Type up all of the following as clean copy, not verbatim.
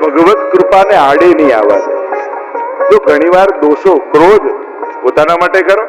ભગવત કૃપાને આડે નહીં આવવા દે. જો ઘણીવાર દોષો, ક્રોધ પોતાના માટે કરો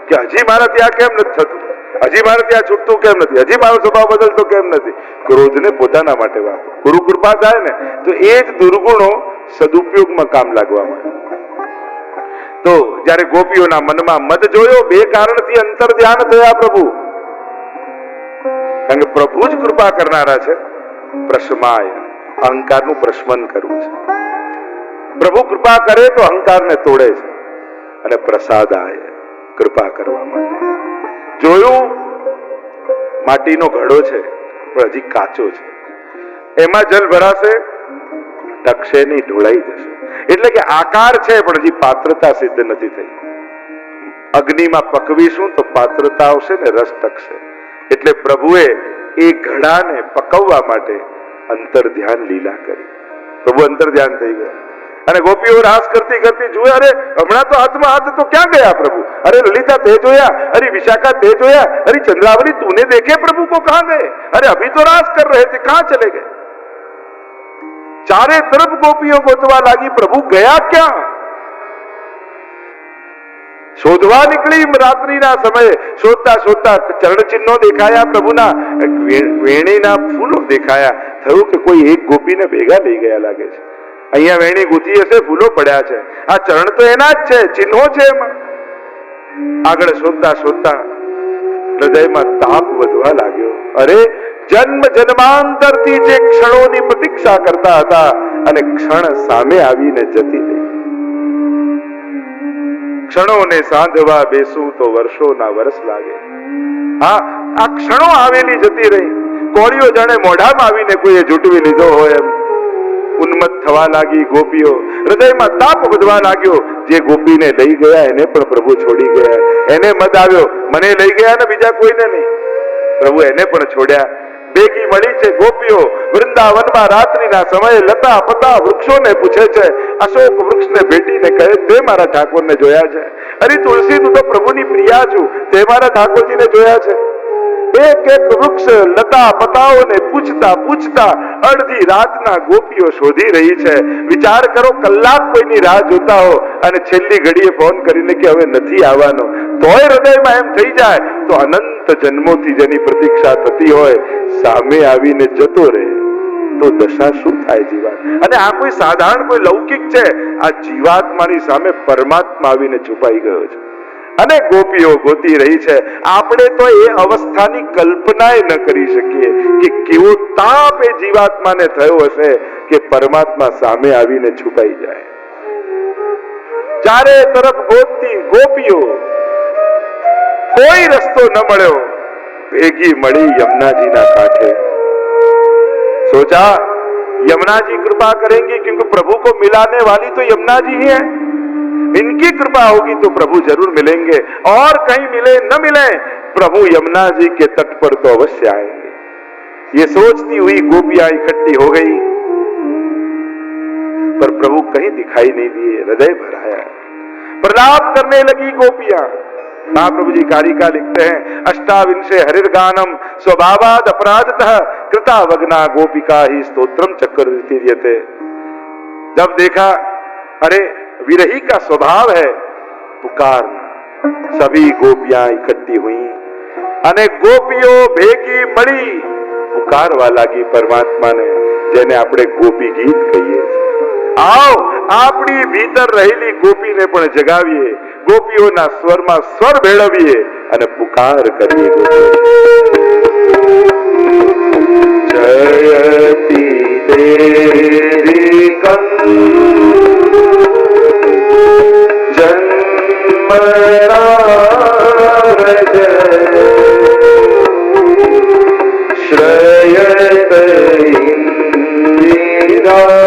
કે હજી મારાથી આ કેમ નથી થતું, હજી મારે ત્યાં છૂટતું કેમ નથી, હજી મારો સ્વભાવ બદલતો કેમ નથી, ક્રોધને પોતાના માટે વાપરો. ગુરુ કૃપા થાય ને તો એ જ દુર્ગુણો સદુપયોગમાં કામ લાગવા માંડે. તો જયારે ગોપીઓના મનમાં મદ જોયો, બે કારણથી અંતર ધ્યાન થયા પ્રભુ. કારણ કે પ્રભુ જ કૃપા કરનારા છે. પ્રશમાય, અહંકારનું પ્રશમન કરવું છે. પ્રભુ કૃપા કરે તો અહંકારને તોડે છે, અને પ્રસાદાય, કૃપા કરવા માટે. જોયું માટીનો ઘડો છે પણ હજી કાચો છે, એમાં જલ ભરાશે, ટકશે નહીં, ઢોળાઈ જશે. એટલે કે આકાર છે પણ હજી પાત્રતા સિદ્ધ નથી થઈ. અગ્નિમાં પકવીશું તો પાત્રતા આવશે ને રસ ટકશે. એટલે પ્રભુએ એ ઘડાને પકવવા માટે અંતર ધ્યાન લીલા કરી. પ્રભુ અંતર ધ્યાન થઈ ગયા અને ગોપીઓ રાસ કરતી કરતી જુએ, અરે હમણાં તો હાથમાં હાથ તો ક્યાં ગયા પ્રભુ? અરે લલિતા તે જોયા, અરે વિશાખા તે જોયા, અરે चंद्रावली तूने देखे प्रभु को, कहां गए? अरे अभी तो रास कर रहे थे, कहां चले गए? चारे तरफ गोपियों गोतवा लागी, प्रभु ગયા ક્યાં? શોધવા નીકળી રાત્રિના સમયે. શોધતા શોધતા ચરણ ચિહ્નો દેખાયા, પ્રભુના વેણીના ફૂલો દેખાયા. થયું કે કોઈ એક ગોપીને ભેગા લઈ ગયા લાગે છે. અહીંયા વેણી ગૂંથી હશે, ફૂલો પડ્યા છે, આ ચરણ તો એના જ છે, ચિહ્નો છે એમાં. આગળ શોધતા શોધતા હૃદયમાં તાપ વધવા લાગ્યો. અરે જન્મ જન્માંતરથી જે ક્ષણોની પ્રતીક્ષા કરતા હતા અને ક્ષણ સામે આવીને જતી રહી. ક્ષણોને સાંધવા બેસું તો વર્ષોના વર્ષ લાગે. હા, આ ક્ષણો આવેલી જતી રહી. કોળીઓ જાણે મોઢામાં આવીને કોઈએ ઝૂંટવી લીધો હોય એમ ઉન્મત્ત થવા લાગી ગોપીઓ. હૃદયમાં તાપ વધવા લાગ્યો. જે ગોપીને લઈ ગયા એને પણ પ્રભુ છોડી ગયા. એને મત આવ્યો, મને લઈ ગયા ને બીજા કોઈને નહીં. પ્રભુ એને પણ છોડ્યા. ભેગી મળી છે ગોપીઓ વૃંદાવનમાં. રાત્રિના સમયે લતા પતા વૃક્ષોને પૂછે છે, અશોક વૃક્ષને ભેટીને કહે, તે મારા ઠાકોરને જોયા છે? અરે તુલસી, તું તો પ્રભુની પ્રિયા છું, તે મારા ઠાકોરજીને જોયા છે? એક એક વૃક્ષ લતા પતાઓને પૂછતા પૂછતા અડધી રાતના ગોપીઓ શોધી રહી છે. વિચાર કરો, કલાક કોઈની રાહ જોતા હો અને છેલ્લી ઘડીએ ફોન કરીને કે હવે નથી આવવાનો, તોય હૃદયમાં એમ થઈ જાય તો અનંત જન્મોથી જેની પ્રતીક્ષા થતી હોય સામે આવીને જતો રહે તો દશા શું થાય જીવાત? અને આ કોઈ સાધારણ કોઈ લૌકિક છે, આ જીવાત્માની સામે પરમાત્મા આવીને છુપાઈ ગયો છે અને ગોપીઓ ગોતી રહી છે. આપણે તો એ અવસ્થાની કલ્પના ન કરી શકીએ કે કેવો તાપ એ જીવાત્માને થયો હશે કે પરમાત્મા સામે આવીને છુપાઈ જાય. ચારે તરફ ગોતતી ગોપીઓ, કોઈ રસ્તો ન મળ્યો. ભેગી મળી यमुना कांठे. सोचा यमुना जी कृपा करेंगी, क्योंकि प्रभु को मिलाने वाली तो यमुना जी ही है. इनकी कृपा होगी तो प्रभु जरूर मिलेंगे, और कहीं मिले न मिले प्रभु यमुना जी के तट पर तो अवश्य आएंगे. ये सोचती हुई गोपियां इकट्ठी हो गई, पर प्रभु कहीं दिखाई नहीं दिए. हृदय भराया. प्रलाप करने लगी गोपियां. महाप्रभु जी कारिका लिखते हैं, अष्टाविंशे हरिर्गानम स्वभावाद अपराधतः कृता वग्ना गोपिका ही स्तोत्रम चक्रवर्ती. जब देखा अरे विरही का स्वभाव है पुकारना, सभी गोपियां इकट्ठी हुई અને ગોપીઓ ભેગી મળી પુકારવા લાગી પરમાત્માને, જેને આપણે ગોપી ગીત કહીએ છીએ. आओ આપણી ભીતર રહેલી ગોપીને પણ જગાવીએ, ગોપીઓના સ્વરમાં સ્વર ભેળવીએ અને પુકાર કરીએ. જયતિ દેવી જન્મરાજ શ્રયત ઇન્દિરા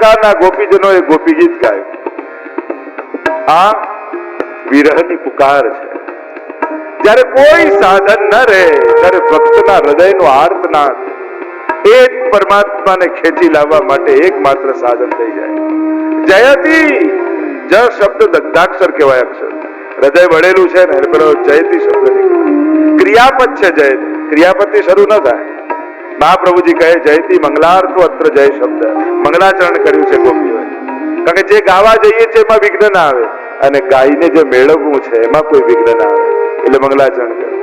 દ્વારકાના ગોપીજનોએ ગોપી ગીત ગાયું. આ વિરહની પુકાર છે. જ્યારે કોઈ સાધન ન રહે ત્યારે ભક્તના હૃદયનો આર્તનાદ એ જ પરમાત્માને ખેંચી લાવવા માટે એકમાત્ર સાધન થઈ જાય. જયતી જ શબ્દ દગ્ધાક્ષર કહેવાય. અક્ષર હૃદય વળેલું છે ને પેલો જયતી શબ્દ નીકળે. ક્રિયાપદ છે જયતી, ક્રિયાપદથી શરૂ ન થાય. મહાપ્રભુજી કહે જયતી મંગલાર્થો અત્ર જય શબ્દ મંગલાચરણ કર્યું છે ગોપીઓએ. કારણ કે જે ગાવા જઈએ છે એમાં વિઘ્ન ના આવે અને ગાઈને જે મેળવવું છે એમાં કોઈ વિઘ્ન ના આવે એટલે મંગલાચરણ કર્યું.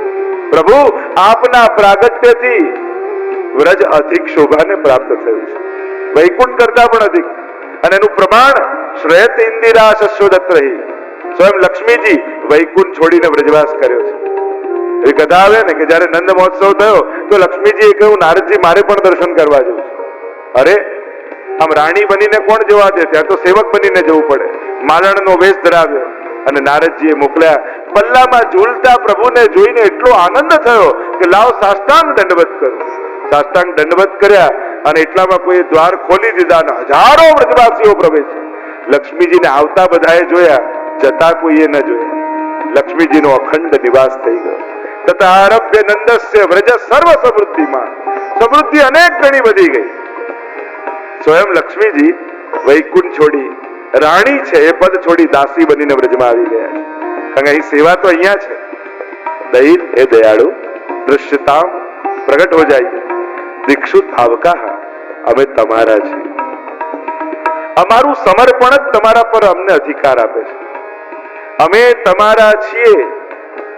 પ્રભુ આપના પ્રાગટ્યથી વ્રજ અધિક શોભાને પ્રાપ્ત થયું છે, વૈકુંઠ કરતા પણ અધિક. અને એનું પ્રમાણ શ્રેત ઇન્દિરા શસ્યોદત્ત રહી. સ્વયં લક્ષ્મીજી વૈકુંઠ છોડીને વ્રજવાસ કર્યો છે. એ કથા આવે ને કે જયારે નંદ મહોત્સવ થયો તો લક્ષ્મીજીએ કહ્યું નારદજી મારે પણ દર્શન કરવા જવું છે. અરે આમ રાણી બનીને કોણ જવા દે, ત્યાં તો સેવક બનીને જવું પડે. માલણનો વેશ ધરાવ્યો અને નારદજીએ મોકલ્યા. પલ્લામાં ઝૂલતા પ્રભુને જોઈને એટલો આનંદ થયો કે લાવ સાષ્ટાંગ દંડવત કરો. સાષ્ટાંગ દંડવત કર્યા અને એટલામાં કોઈ દ્વાર ખોલી દીધા અને હજારો વ્રજવાસીઓ પ્રવેશ. લક્ષ્મીજીને આવતા બધાએ જોયા, જતા કોઈએ ન જોયા. લક્ષ્મીજીનો અખંડ નિવાસ થઈ ગયો. તથા આરભ્ય નંદસ્ય વ્રજ સર્વ સમૃદ્ધિમાં, સમૃદ્ધિ અનેક ગણી વધી ગઈ. સ્વયં લક્ષ્મીજી વૈકુંઠ છોડી, રાણી છે એ પદ છોડી દાસી બનીને વ્રજમાં આવી ગયા. કારણ કે અહીં સેવા તો અહીંયા છે. દૈત હે દયાળુ દૃશ્યતા પ્રગટ હો જાય, દીક્ષુત આવકા અમે તમારા છીએ. અમારું સમર્પણ જ તમારા પર અમને અધિકાર આપે છે. અમે તમારા છીએ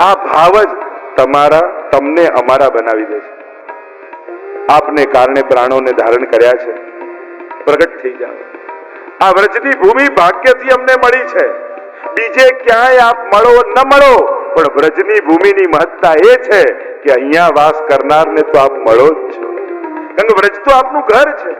આ ભાવ જ તમને અમારા બનાવી દે છે. આપને કારણે પ્રાણોને ધારણ કર્યા છે, પ્રગટ થઈ જાઓ. આ વ્રજની ભૂમિ ભાગ્યથી અમને મળી છે. બીજે ક્યાંય આપ મળો ન મળો, પણ વ્રજની ભૂમિની મહત્તા એ છે કે અહીંયા વાસ કરનારને તો આપ મળો જ છો. કારણ કે વ્રજ તો આપનું ઘર છે.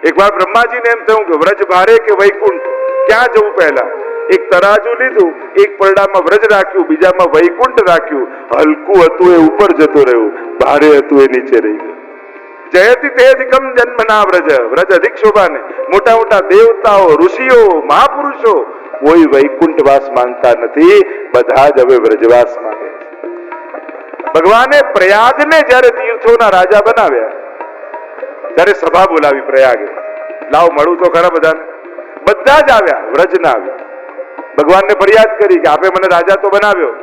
એકવાર બ્રહ્માજીને એમ થયું કે વ્રજ ભારે કે વૈકુંઠ, ક્યાં જવું? પહેલા એક તરાજુ લીધું, એક પરડામાં વ્રજ રાખ્યું, બીજામાં વૈકુંઠ રાખ્યું. હલકું હતું એ ઉપર જતો રહ્યું, ભારે હતું એ નીચે રહી ગયું. જયતિ તે અધિકમ જન્મના વ્રજ, વ્રજ અધિક શોભાને. મોટા મોટા દેવતાઓ, ઋષિઓ, મહાપુરુષો કોઈ વૈકુંઠ વાસ માંગતા નથી, બધા જ હવે વ્રજવાસ માંગે. ભગવાને પ્રયાગને જ્યારે તીર્થોના રાજા બનાવ્યા ત્યારે સભા બોલાવી પ્રયાગે. લાવ મળું તો ખરા બધાને. બધા જ આવ્યા, વ્રજ ના આવ્યા. ભગવાનને ફરિયાદ કરી કે આપે મને રાજા તો બનાવ્યો,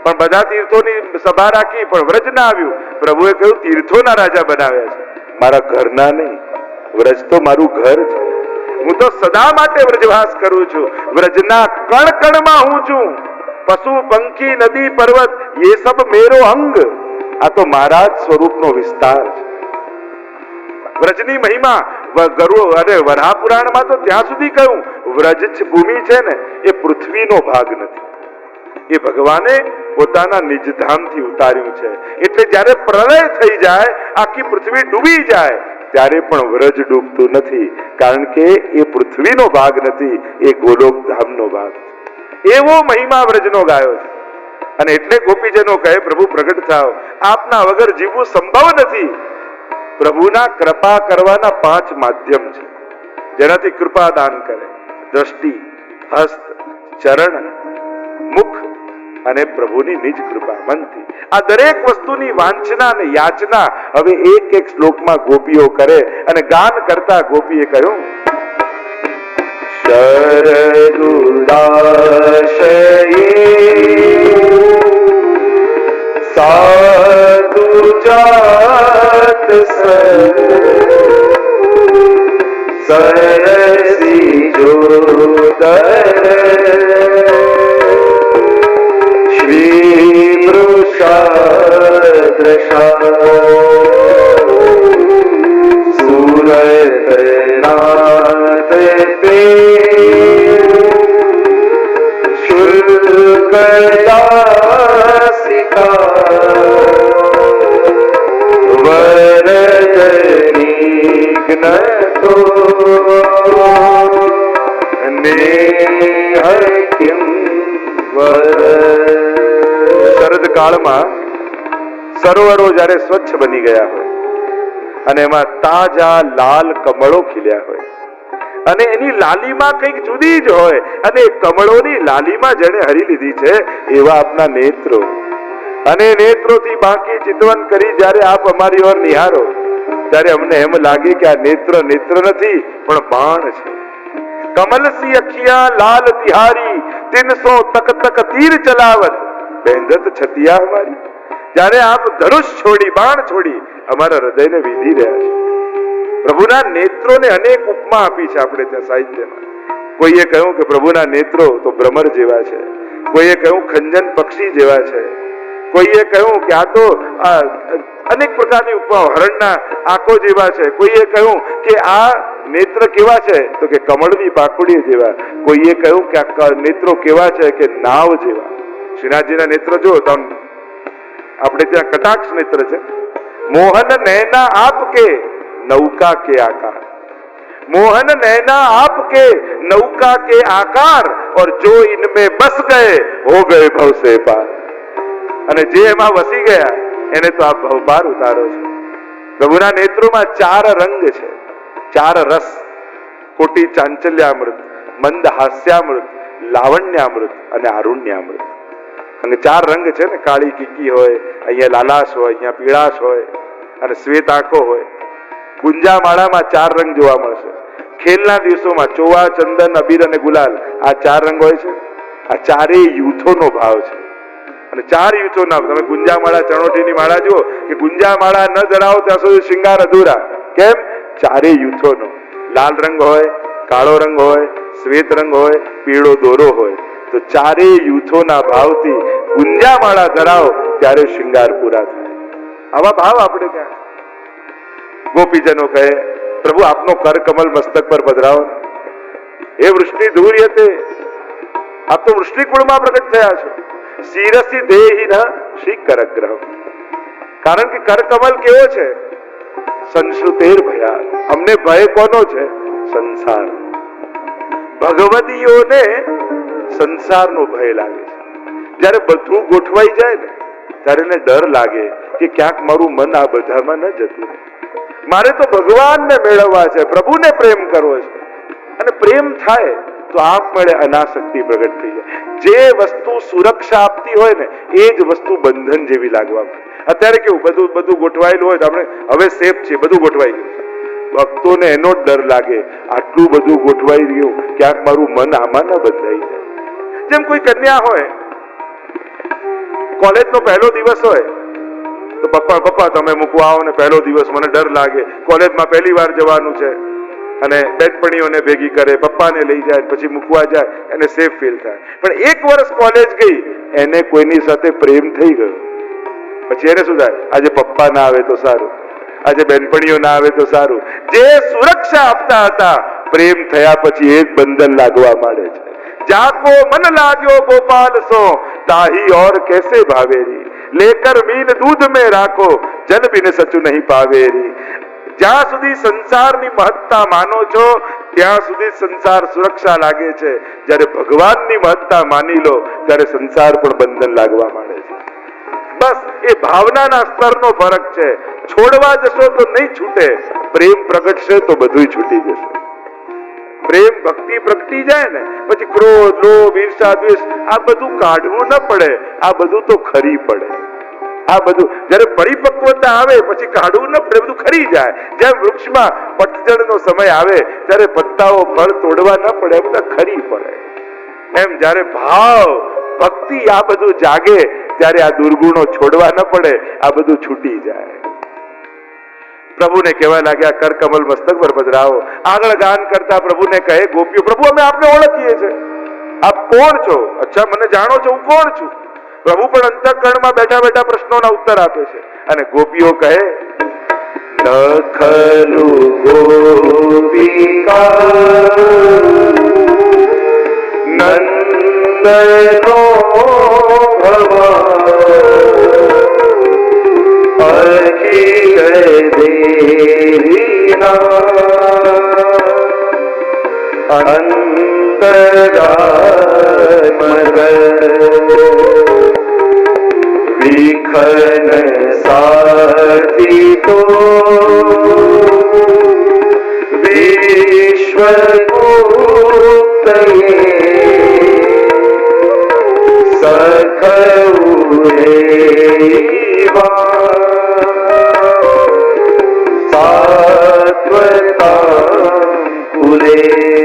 પણ બધા તીર્થોની સભા રાખી પણ વ્રજ ના આવ્યું. પ્રભુએ કહ્યું તીર્થોના રાજા બનાવ્યા છે, મારા ઘરના નહીં. વ્રજ તો મારું ઘર છે. હું તો સદા માટે વ્રજવાસ કરું છું. વ્રજના કણ કણમાં હું છું. પશુ પંખી નદી પર્વત એ સબ મેરો અંગ. આ તો મારા જ સ્વરૂપનો વિસ્તાર છે. વ્રજની મહિમા ગરુડ અને વરાહ પુરાણમાં તો ત્યાં સુધી કહ્યું વ્રજ ભૂમિ છે ને એ પૃથ્વીનો ભાગ નથી, એ ભગવાને પોતાના નિજધામથી ઉતાર્યું છે. એટલે જ્યારે પ્રલય થઈ જાય, આખી પૃથ્વી ડૂબી જાય, ત્યારે પણ વ્રજ ડૂબતું નથી, કારણ કે એ પૃથ્વીનો ભાગ નથી, એ ગોલોક ધામનો ભાગ છે. એવો મહિમા વ્રજનો ગાયો છે. અને એટલે ગોપીજનો કહે પ્રભુ પ્રગટ થાઓ, આપના વગર જીવવું સંભવ નથી. પ્રભુના કૃપા કરવાના 5 માધ્યમ છે જેનાથી કૃપા દાન કરે: દ્રષ્ટિ, હસ્ત, ચરણ, મુખ અને પ્રભુની નિજ કૃપા મનથી. આ દરેક વસ્તુની વાંચના અને યાચના હવે એક એક શ્લોકમાં ગોપીઓ કરે અને ગાન કરતા ગોપીએ કહ્યું શરદુદાશયે સાધુ જાત સરસી જોદર શ્રી વૃષાદ્રશા સુરતનાથ પે શુલ્કદાસિકા વરદનિઘ્નતો નેહક્યં વર. શરદ કાળમાં સરોવરો જ્યારે સ્વચ્છ બની ગયા હોય અને એમાં તાજા લાલ કમળો ખીલ્યા હોય, અને એની લાલીમાં કંઈક જુદી જ હોય, અને કમળોની લાલીમાં જેને હરી લીધી છે એવા આપના નેત્રો, અને નેત્રોથી બાકી ચિતવન કરી જ્યારે આપ અમારી ઓર નિહારો ત્યારે અમને એમ લાગે કે આ નેત્ર નેત્ર નથી પણ બાણ છે. કમલ સી અખિયા લાલ તિહારી 300 તક તક તીર ચલાવત બેંદત છતિયા અમારી. જ્યારે આપ ધનુષ છોડી બાણ છોડી અમારા હૃદયને વિધી રહ્યા છે. પ્રભુના નેત્રોને અનેક ઉપમા આપી છે આપણે ત્યાં સાહિત્યમાં. કોઈએ કહ્યું કે પ્રભુના નેત્રો તો ભ્રમર જેવા છે, કોઈએ કહ્યું ખંજન પક્ષી જેવા છે, કોઈએ કહ્યું કે આ તો અનેક પ્રકારની ઉપમા, હરણના આંખો જેવા છે, કોઈએ કહ્યું કે આ નેત્ર કેવા છે તો કે કમળની પાખુડી જેવા, કોઈએ કહ્યું કે આ નેત્રો કેવા છે કે નાવ જેવા. શ્રીનાથજીના નેત્ર જો તો આપણે ત્યાં કટાક્ષ નેત્ર છે. મોહન નૈના આપકે नौका के आकार, मोहन नैना आपके नौका के आकार, और जो इनमें बस गए हो गए भव से पार. અને જે એમાં વસી ગયા એને તો આપ ભવ પાર ઉતારો છો. પ્રભુના નેત્રોમાં 4 રંગ છે, 4 રસ: કોટી ચાંચલ્યામૃત, મંદ હાસ્યામૃત, લાવણ્યામૃત અને આરુણ્યામૃત. અને 4 રંગ છે ને, કાળી કીકી હોય, અહીંયા લાલાશ હોય, અહીંયા પીળાશ હોય અને શ્વેત આંખો હોય. ગુંજામાળામાં 4 રંગ જોવા મળશે. ખેલના દિવસોમાં ચોવા, ચંદન, અબીર અને ગુલાલ, આ 4 રંગ હોય છે. આ 4 યુથોનો ભાવ છે. અને 4 યુથોના, તમે ગુંજામાળા ચણોટીની માળા જુઓ કે ગુંજામાળા ન ધરાવો ત્યાં સુધી શિંગાર અધૂરા. કેમ? 4 યુથોનો. લાલ રંગ હોય, કાળો રંગ હોય, શ્વેત રંગ હોય, પીળો દોરો હોય. તો 4 યુથોના ભાવથી ગુંજામાળા ધરાવો ત્યારે શિંગાર પૂરા થાય. આવા ભાવ આપણે ત્યાં. ગોપીજનો કહે, પ્રભુ આપનો કર કમલ મસ્તક પર પધરાવો. એ વૃષ્ટિ ધૂર્યતે, આપ તો વૃષ્ટિ કુળમાં પ્રગટ થયા છો. શિરસી દેહી ન શ્રી કરગ્રહ. કારણ કે કર કમલ કેવો છે? સંશ્રુતેર ભયા. અમને ભય કોનો છે? સંસાર. ભગવદીઓને સંસારનો ભય લાગે છે. જ્યારે બધું ગોઠવાઈ જાય ને ત્યારે એને ડર લાગે કે ક્યાંક મારું મન આ બધામાં ન જતું રહે. મારે તો ભગવાનને મેળવવા છે, પ્રભુને પ્રેમ કરવો છે. અને પ્રેમ થાય તો આપમેળે અનાસક્તિ પ્રગટ થઈ જાય. જે વસ્તુ સુરક્ષા આપતી હોય ને એ જ વસ્તુ બંધન જેવી લાગવા માંડે. અત્યારે કેવું બધું ગોઠવાયેલું હોય તો આપણે હવે સેફ છે, બધું ગોઠવાઈ ગયું. ભક્તોને એનો જ ડર લાગે, આટલું બધું ગોઠવાઈ ગયું, ક્યાંક મારું મન આમાં ન બંધાઈ જાય. જેમ કોઈ કન્યા હોય, કોલેજનો પહેલો દિવસ હોય તો પપ્પા તમે મૂકવા આવો ને, પહેલો દિવસ મને ડર લાગે, કોલેજમાં પહેલી વાર જવાનું છે. અને બેનપણીઓને ભેગી કરે, પપ્પાને લઈ જાય, પછી મૂકવા જાય, એને સેફ ફીલ થાય. પણ 1 વર્ષ કોલેજ ગઈ, એને કોઈની સાથે પ્રેમ થઈ ગયો, પછી એને શું થાય? આજે પપ્પા ના આવે તો સારું, આજે બેનપણીઓ ના આવે તો સારું. જે સુરક્ષા આપતા હતા, પ્રેમ થયા પછી એ જ બંધન લાગવા માંડે છે. જાકો મન લાગ્યો ગોપાલ સો, તાહી और कैसे भावेरी, लेकर मीन दूध में રાખો, જન બિન સચુ નહીં પાવેરી. જ્યાં સુધી સંસારની મહત્તા માનો છો ત્યાં સુધી સંસાર સુરક્ષા લાગે છે. જ્યારે ભગવાનની મહત્તા માની લો ત્યારે સંસાર પણ બંધન લાગવા માંડે છે. બસ એ ભાવનાના સ્તરનો ફરક છે. છોડવા જશો તો નહીં છૂટે, પ્રેમ પ્રગટશે તો બધું છૂટી જશે. પ્રેમ ભક્તિ પ્રગટી જાય ને પછી ક્રોધ, લોભ, ઈર્ષા, દ્વેષ આ બધું કાઢવું ન પડે. આ બધું તો ખરી પડે. આ બધું જ્યારે પરિપક્વતા આવે પછી કાઢવું ન પડે, બધું ખરી જાય. જેમ વૃક્ષમાં પતઝડનો સમય આવે ત્યારે પત્તાઓ ફળ તોડવા ન પડે, બધા ખરી પડે. એમ જ્યારે ભાવ, ભક્તિ આ બધું જાગે ત્યારે આ દુર્ગુણો છોડવા ન પડે, આ બધું છૂટી જાય. પ્રભુને કહેવા લાગ્યા, કર કમલ મસ્તક પર પધરાવો. આગળ ગાન કરતા પ્રભુને કહે ગોપીઓ, પ્રભુ અમે આપને ઓળખીએ છીએ, આપ કોણ છો? અચ્છા મને જાણો છો, હું કોણ છું? પ્રભુ પણ અંતઃકરણમાં બેઠા બેઠા પ્રશ્નોના ઉત્તર આપે છે. અને ગોપીઓ કહે, નખલુ ગોપિકા નંદનો ભવા અખિલ દેવીના વિખન સાથી તો વિશ્વ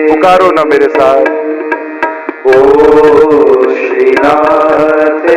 पुकारो ना मेरे साथ। ओ श्रीनाथ